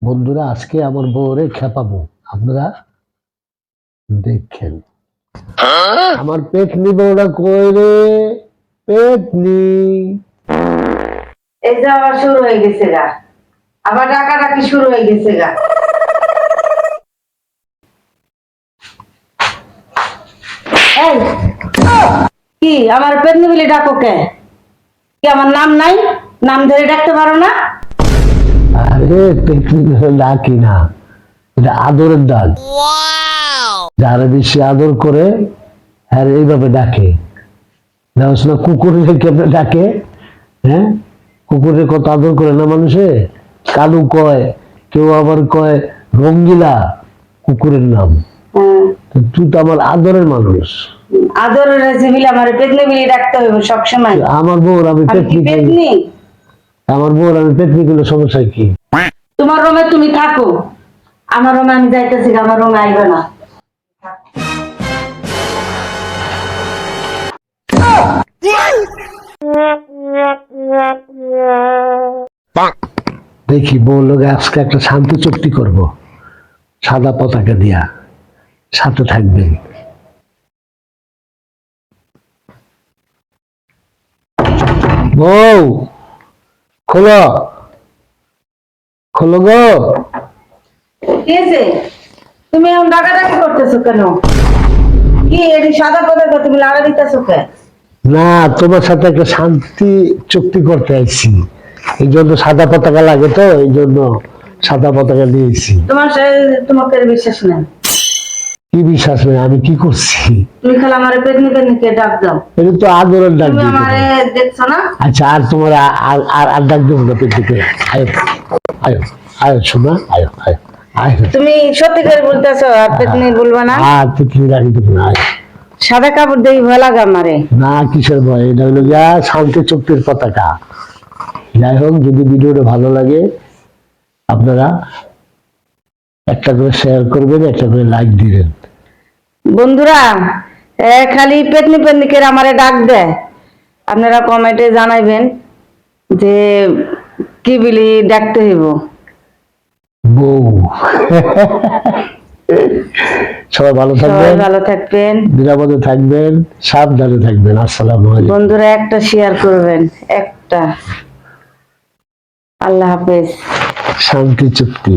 বন্ধুরা, আজকে আমার বউরে খেপাবো, আপনারা দেখেন। আমার পেটনি বউটা কই রে? পেটনি এই যে আবার শুরু হয়ে গেছে গা, আবার ডাকাডাকি শুরু হয়ে গেছে গা। এই কি আমার পেটনি বলে ডাকো কে? কি আমার নাম নাই? নাম ধরে ডাকতে পারো না? আরে পেটনি ডাকি না, এটা আদরের ডাক। যারা বেশি আদর করে আর এইভাবে ডাকে। না কুকুরের কেমনে ডাকে? হ্যাঁ, কুকুরের কত আদর করে না মানুষে। কালু কয়, কেউ আবার কয় রঙ্গিলা কুকুরের নাম। তুই তো আমার আদরের মানুষ। আদরের জিবিল আমার পেটনি বলে ডাকতে হবে সবসময়। আমার বউর আমি পেটনি, আমার বউর আমি পেটনি গুলো সমস্যা কি? তোমার রুমে তুমি থাকো, আমার রুমে আমি যাইতেছি, আমার রুমে আইবে না। দেখি বউ লোকে আজকে একটা শান্তি চুক্তি করব, সাদা পতাকা দিয়া, সাথে থাকবেন। বউ খোলো, খোলো গো। কি হয়েছে? তুমি এখন ডাকাডাকি করতেছো কেন? কি এটি সাদা পতাকা তুমি লাড়া দিতেছো কে? না, তোমার সাথে একটা শান্তি চুক্তি করতে আইছি, এই জন্য সাদা পতাকা লাগে, তো এই জন্য সাদা পতাকা দিয়েছি। তোমাকে বিশ্বাস নেই। কি বিশ্বাস নেই? আমি কি করছি? তুমি খালি আমারে পেটনি পেটনিকে ডাক দাও। এটা তো আদরের ডাক। তুমি আমারে দেখছো না? আচ্ছা, আর তোমার আর ডাক দেবো না পেটনিকে। আয়ো আয়ো আয়ো শোনা, আয়ো আয়ো আয়ো। তুমি সত্যি করে বলতেছো আর পেটনি বলবা না? আর পেটনি রাখি দেবো না। সাদা কাপড় দেখি ভয় লাগে আমারে। না, কিসের ভয়? এটা হলো গিয়া শান্তি চুক্তির পতাকা। যাই হোক, যদি ভিডিওটা ভালো লাগে আপনারা একটা করে শেয়ার করবেন, একটা করে লাইক দিবেন। বন্ধুরা, খালি পেটনি পেটনিকে আমারে ডাক দেয়, আপনারা কমেন্টে জানাইবেন যে কি বলি ডাকতে হইব। বউ সবাই ভালো থাকবেন, ভালো থাকবেন, নিরাপদে থাকবেন, সাবধানে থাকবেন। আসসালামু আলাইকুম। বন্ধুরা একটা শেয়ার করবেন, একটা। আল্লাহ হাফেজ। শান্তি চুক্তি।